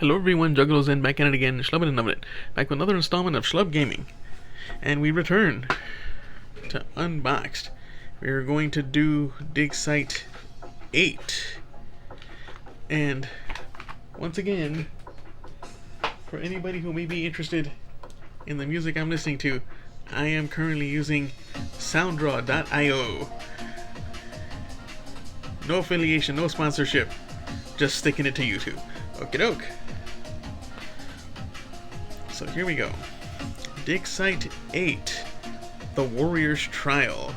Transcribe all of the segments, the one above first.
Hello everyone, Juggalozen back at it again, Schlub and it, back with another installment of Schlub Gaming. And we return to Unboxed. We're going to do Dig Site 8. And once again, for anybody who may be interested in the music I'm listening to, I am currently using sounddraw.io. No affiliation, no sponsorship, just sticking it to YouTube. Okie doke. So here we go. Dig Site 8. The Warrior's Trial.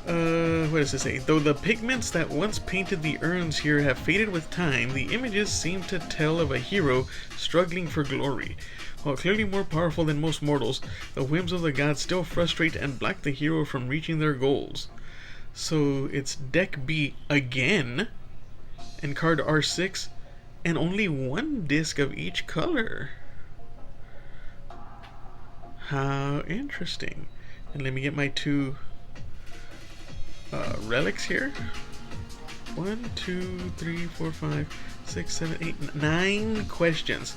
What does it say? Though the pigments that once painted the urns here have faded with time, the images seem to tell of a hero struggling for glory. While clearly more powerful than most mortals, the whims of the gods still frustrate and block the hero from reaching their goals. So it's Deck B again, and card R6, and only one disc of each color. How interesting. And let me get my two relics here. 1, 2, 3, 4, 5, 6, 7, 8, 9 questions.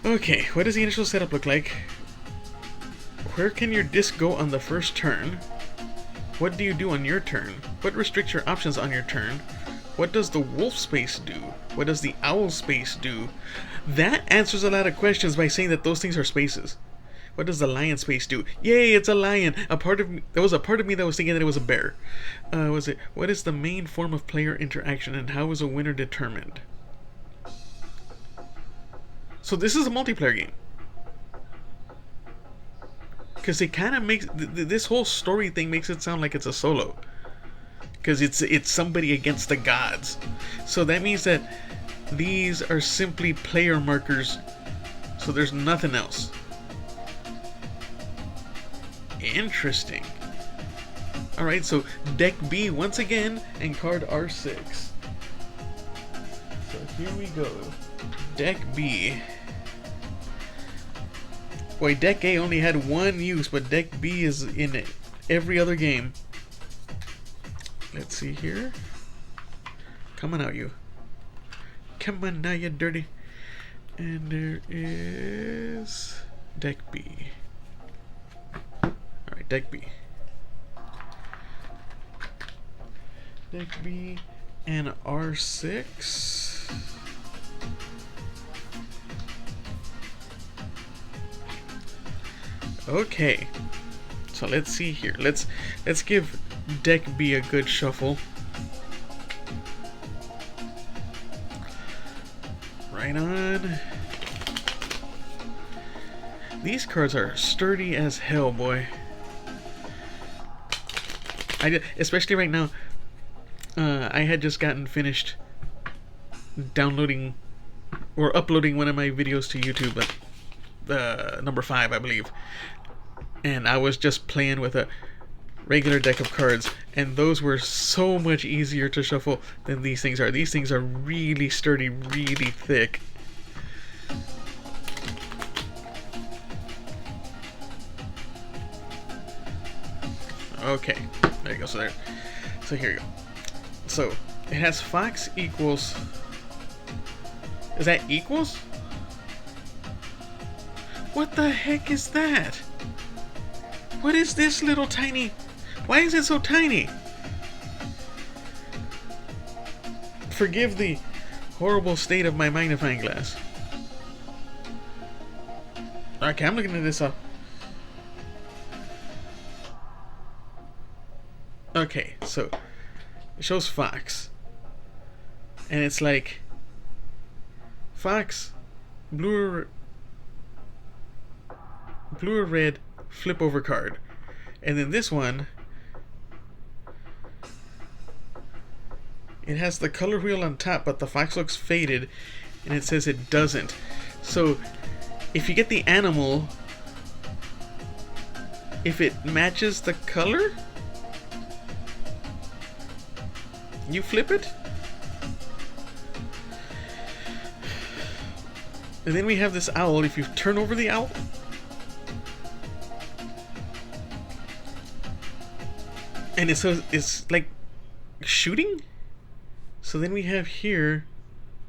Okay, what does the initial setup look like? Where can your disc go on the first turn? What do you do on your turn? What restricts your options on your turn? What does the wolf space do? What does the owl space do? That answers a lot of questions by saying that those things are spaces. What does the lion space do? Yay, it's a lion! There was a part of me that was thinking that it was a bear. What is the main form of player interaction and how is a winner determined? So this is a multiplayer game. Because it kind of makes... this whole story thing makes it sound like it's a solo. Because it's somebody against the gods. So that means that these are simply player markers. So there's nothing else. Interesting. Alright, so Deck B once again and card R6. So here we go. Deck B. Boy, Deck A only had one use, but Deck B is in every other game. Let's see here. Come on out, you. Come on now, you dirty. And there is Deck B. Alright, Deck B. Deck B and R6. Okay. So let's see here. Let's give Deck B a good shuffle. Right on. These cards are sturdy as hell, boy. Especially right now, I had just gotten finished downloading or uploading one of my videos to YouTube, number 5, I believe. And I was just playing with a regular deck of cards, and those were so much easier to shuffle than these things are. These things are really sturdy, really thick. Okay, there you go. So here you go. So it has Fox equals. Is that equals? What the heck is that? What is this little tiny? Why is it so tiny? Forgive the horrible state of my magnifying glass. Okay, I'm looking at this up. Okay, so it shows Fox, and it's like Fox, blue or red, flip over card, and then this one, it has the color wheel on top, but the Fox looks faded, and it says it doesn't. So if you get the animal, if it matches the color, you flip it. And then we have this owl. If you turn over the owl, and it's like shooting. So then we have here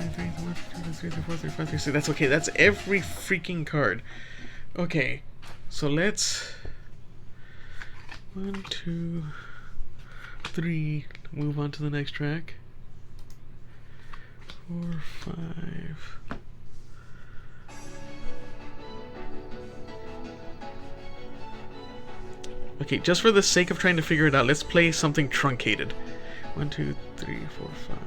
9, 3, 1, 2, 3, 4, 3, 5, 3, 6. That's okay. That's every freaking card. Okay, so let's 1, 2, 3. Move on to the next track. 4, 5. Okay, just for the sake of trying to figure it out, let's play something truncated. 1, 2, 3, 4, 5.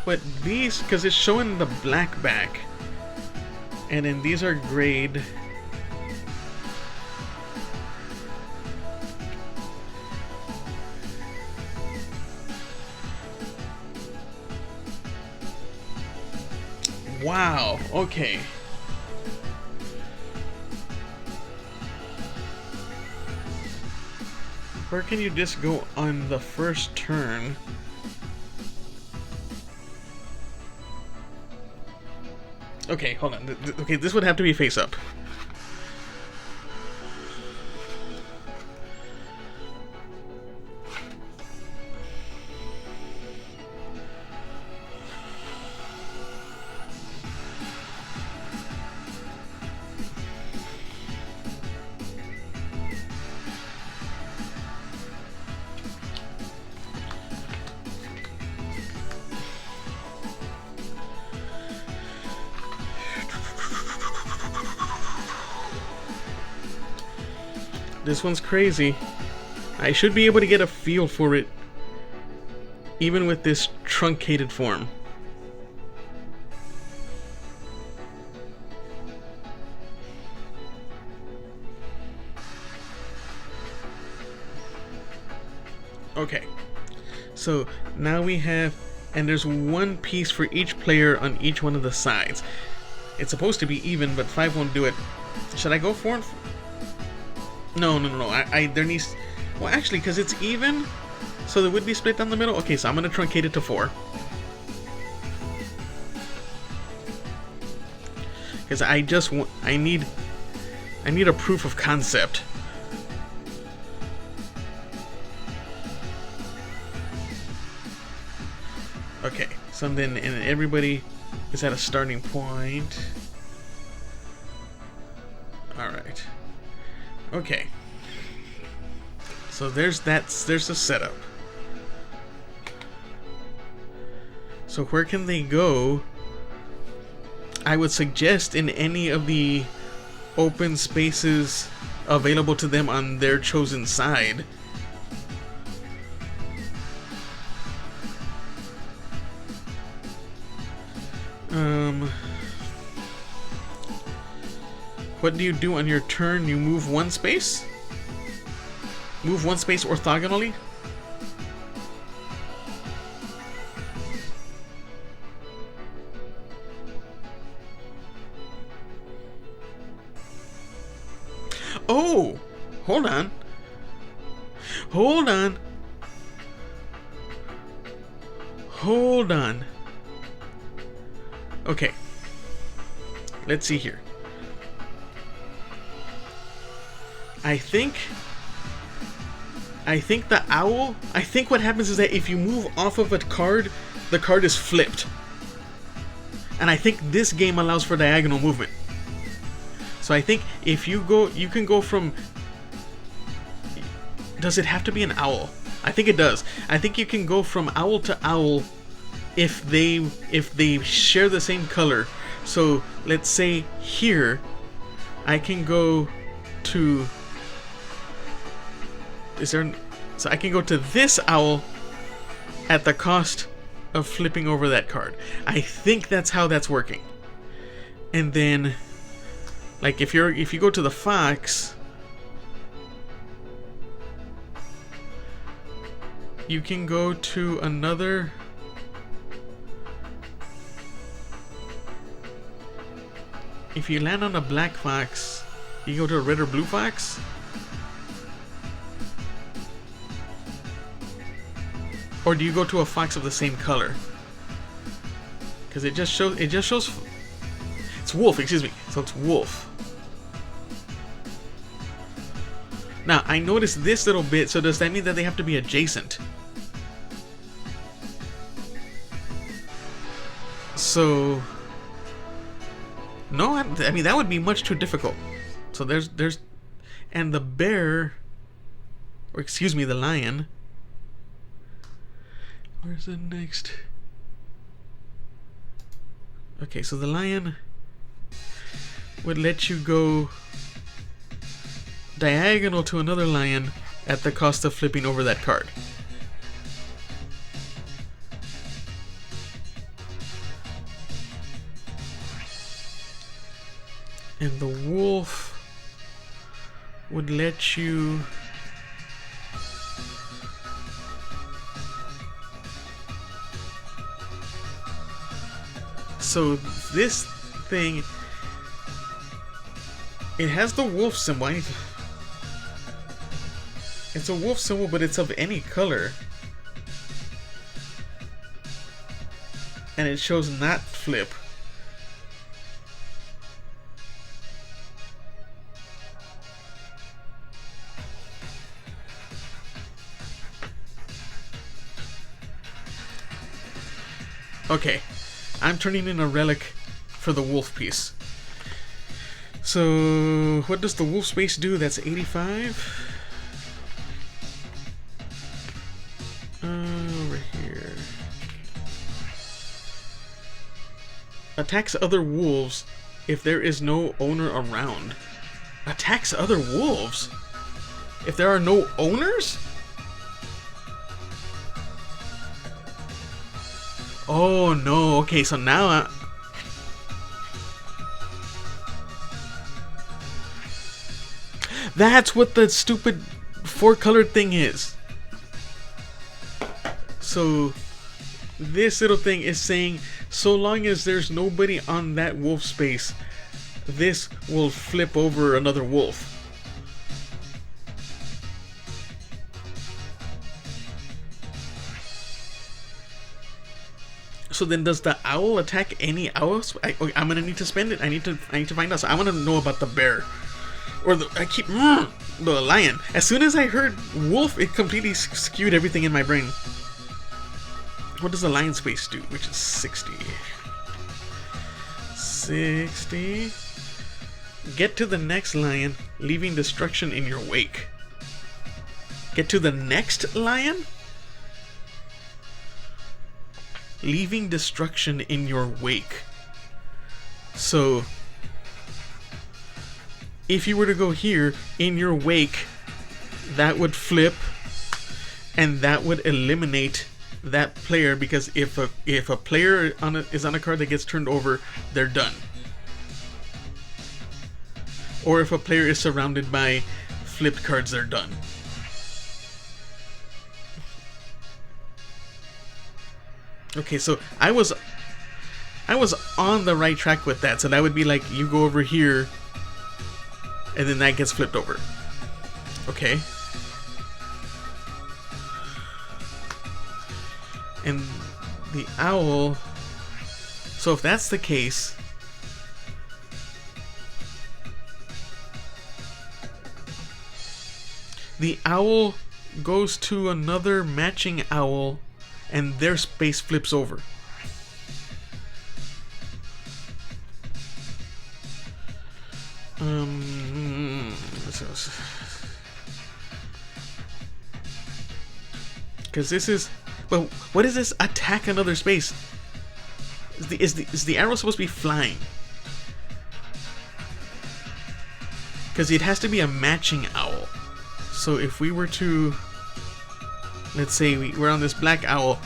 But these, because it's showing the black back, and then these are grayed. Wow, okay. Where can you just go on the first turn? Okay, hold on. Okay, this would have to be face up. This one's crazy. I should be able to get a feel for it, even with this truncated form. Okay, so now we have, and there's one piece for each player on each one of the sides. It's supposed to be even, but 5 won't do it. Should I go for it? No. There needs... Well, actually, because it's even, so there would be split down the middle. Okay, so I'm going to truncate it to 4. Because I just want... I need a proof of concept. Okay, so then and everybody is at a starting point. Alright. Okay. So there's the setup. So where can they go? I would suggest in any of the open spaces available to them on their chosen side. What do you do on your turn? You move one space? Move one space orthogonally? Oh! Hold on. Hold on. Hold on. Okay. Let's see here. I think the owl, I think what happens is that if you move off of a card, the card is flipped. And I think this game allows for diagonal movement. So I think if you go, you can go from... Does it have to be an owl? I think it does. I think you can go from owl to owl if they share the same color. So let's say here, I can go to... So I can go to this owl at the cost of flipping over that card. I think that's how that's working. And then, like if you go to the fox, you can go to another. If you land on a black fox, you go to a red or blue fox. Or do you go to a fox of the same color? Because it just shows it's wolf, excuse me. So it's wolf. Now, I noticed this little bit, so does that mean that they have to be adjacent? So... No, I mean, that would be much too difficult. So there's... And the bear... Or excuse me, the lion... Where's the next... Okay, so the lion would let you go diagonal to another lion at the cost of flipping over that card. And the wolf would let you so this thing, it has the wolf symbol. It's a wolf symbol, but it's of any color. And it shows not flip. Okay, I'm turning in a relic for the wolf piece. So, what does the wolf space do? That's 85. Over here. Attacks other wolves if there is no owner around. Attacks other wolves? If there are no owners? Oh no, okay, so now that's what the stupid four-colored thing is. So this little thing is saying so long as there's nobody on that wolf space, this will flip over another wolf. So then, does the owl attack any owls? I'm gonna need to spend it. I need to find out. So I want to know about the bear, or the lion. As soon as I heard wolf, it completely skewed everything in my brain. What does the lion space do? Which is 60. 60. Get to the next lion, leaving destruction in your wake. Get to the next lion? Leaving destruction in your wake. So, if you were to go here, in your wake, that would flip, and that would eliminate that player, because if a player is on a card that gets turned over, they're done. Or if a player is surrounded by flipped cards, they're done. Okay, so I was on the right track with that. So that would be like, you go over here, and then that gets flipped over. Okay. And the owl... So if that's the case... The owl goes to another matching owl, and their space flips over. Because this is... Well, what is this? Attack another space. Is the arrow supposed to be flying? Because it has to be a matching owl. So if we were to... Let's say we're on this black owl,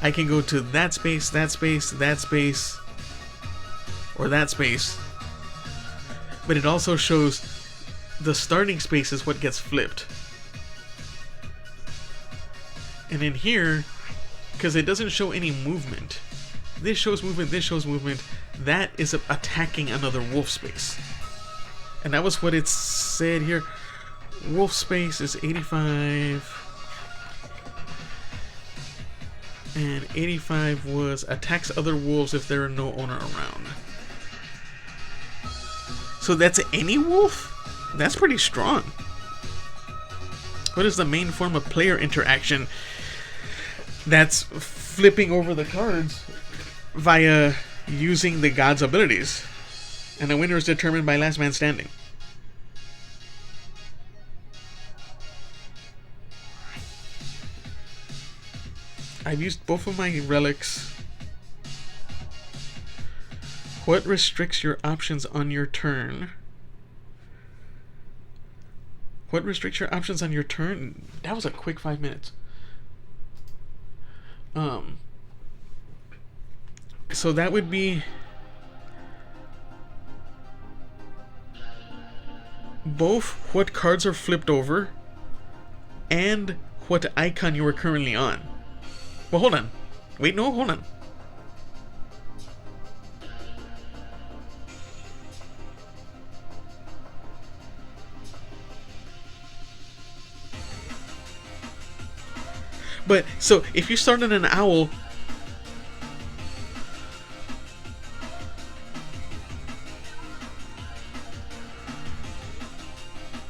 I can go to that space, that space, that space, or that space. But it also shows the starting space is what gets flipped. And in here, because it doesn't show any movement, this shows movement, this shows movement, that is attacking another wolf space. And that was what it said here. Wolf space is 85. And 85 was attacks other wolves if there are no owner around. So that's any wolf? That's pretty strong. What is the main form of player interaction? That's flipping over the cards via using the god's abilities. And the winner is determined by last man standing. I've used both of my relics. What restricts your options on your turn? What restricts your options on your turn? That was a quick 5 minutes. So that would be both what cards are flipped over and what icon you are currently on. Well, hold on. Wait, no, hold on. But, so, if you started an owl...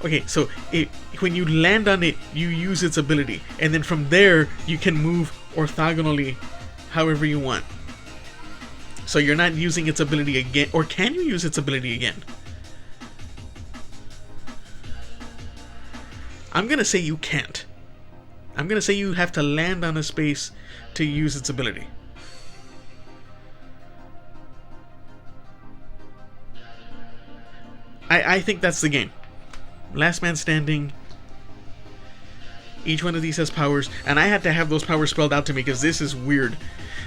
Okay, so when you land on it, you use its ability. And then from there, you can move orthogonally however you want. So you're not using its ability again. Or can you use its ability again? I'm going to say you can't. I'm going to say you have to land on a space to use its ability. I think that's the game. Last man standing. Each one of these has powers, and I had to have those powers spelled out to me because this is weird.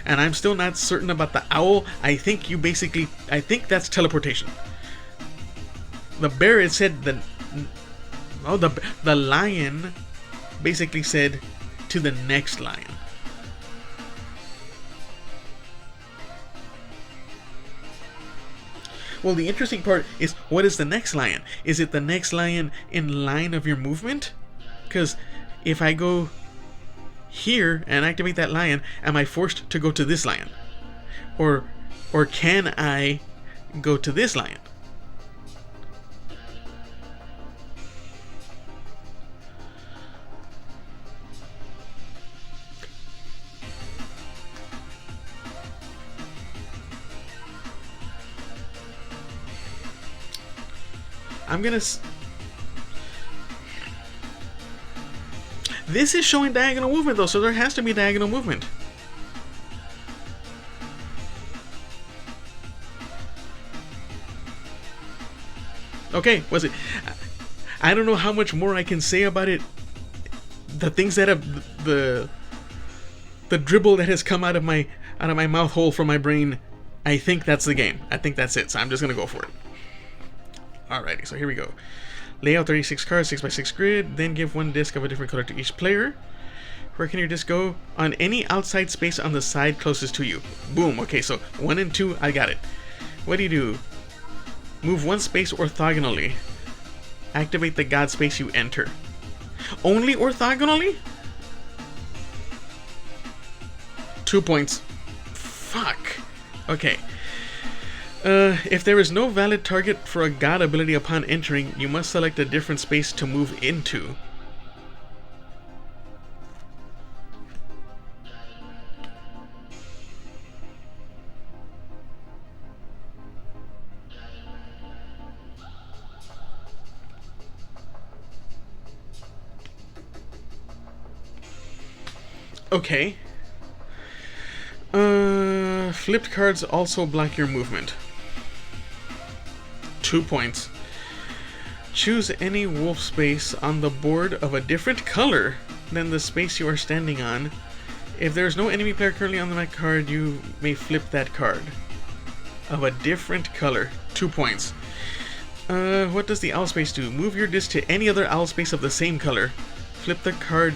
And I'm still not certain about the owl. I think that's teleportation. The bear, it said the lion basically said to the next lion. Well, the interesting part is, what is the next lion? Is it the next lion in line of your movement? Because if I go here and activate that lion, am I forced to go to this lion? Or can I go to this lion? I'm gonna... This is showing diagonal movement though, so there has to be diagonal movement. Okay, was it? I don't know how much more I can say about it. The things that have the dribble that has come out of my mouth hole from my brain. I think that's the game. I think that's it. So I'm just gonna go for it. Alrighty, so here we go. Lay out 36 cards, 6x6 grid, then give one disc of a different color to each player. Where can your disc go? On any outside space on the side closest to you. Boom, okay, so 1 and 2, I got it. What do? Move one space orthogonally. Activate the god space you enter. Only orthogonally? 2 points. Fuck. Okay. If there is no valid target for a god ability upon entering, you must select a different space to move into. Okay. Flipped cards also block your movement. 2 points. Choose any wolf space on the board of a different color than the space you are standing on. If there is no enemy player currently on the back card, you may flip that card. Of a different color. 2 points. What does the owl space do? Move your disc to any other owl space of the same color. Flip the card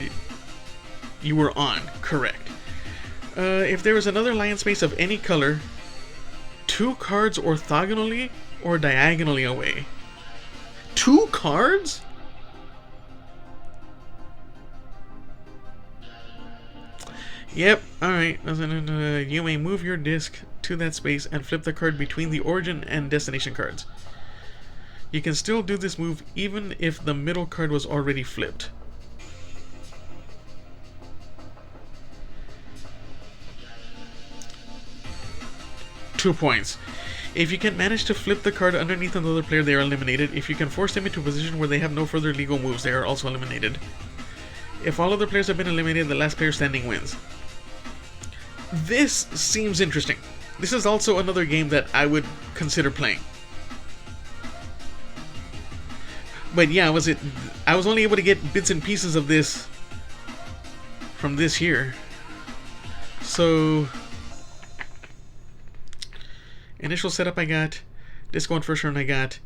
you were on. Correct. If there is another lion space of any color, 2 cards orthogonally or diagonally away. 2 cards? Yep, alright. You may move your disc to that space and flip the card between the origin and destination cards. You can still do this move even if the middle card was already flipped. Two points. If you can manage to flip the card underneath another player, they are eliminated. If you can force them into a position where they have no further legal moves, they are also eliminated. If all other players have been eliminated, the last player standing wins. This seems interesting. This is also another game that I would consider playing. But yeah, I was only able to get bits and pieces of this from this here. So initial setup I got, disco on first turn I got,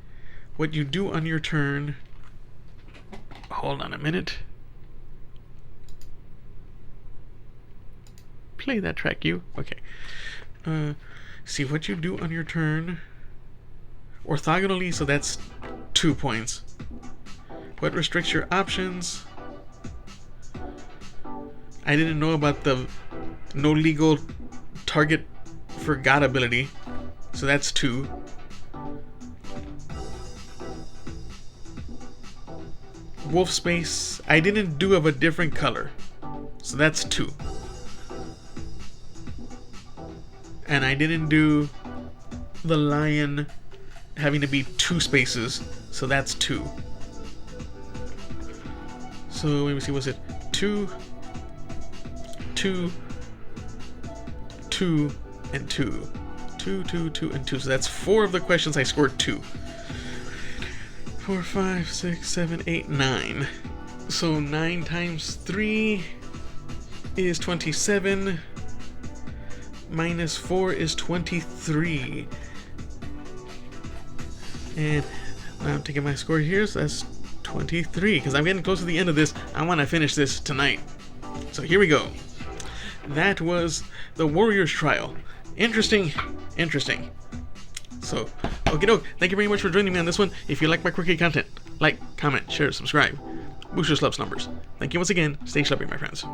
what you do on your turn. Hold on a minute. Play that track, you. Okay. See what you do on your turn. Orthogonally, so that's 2 points. What restricts your options? I didn't know about the no legal target forgot ability, so that's 2. Wolf space, I didn't do of a different color, so that's 2. And I didn't do the lion having to be 2 spaces, so that's 2. So let me see, was it 2, 2, 2, and 2. 2, 2, 2, and 2. So that's 4 of the questions I scored 2. 4, 5, 6, 7, 8, 9. So 9 times 3 is 27. Minus 4 is 23. And I'm taking my score here, so that's 23. Because I'm getting close to the end of this. I want to finish this tonight. So here we go. That was the Warrior's Trial. Interesting. Interesting. So, okie doke. Thank you very much for joining me on this one. If you like my quirky content, like, comment, share, subscribe. Boost your Schlub's numbers. Thank you once again. Stay Schlubby, my friends.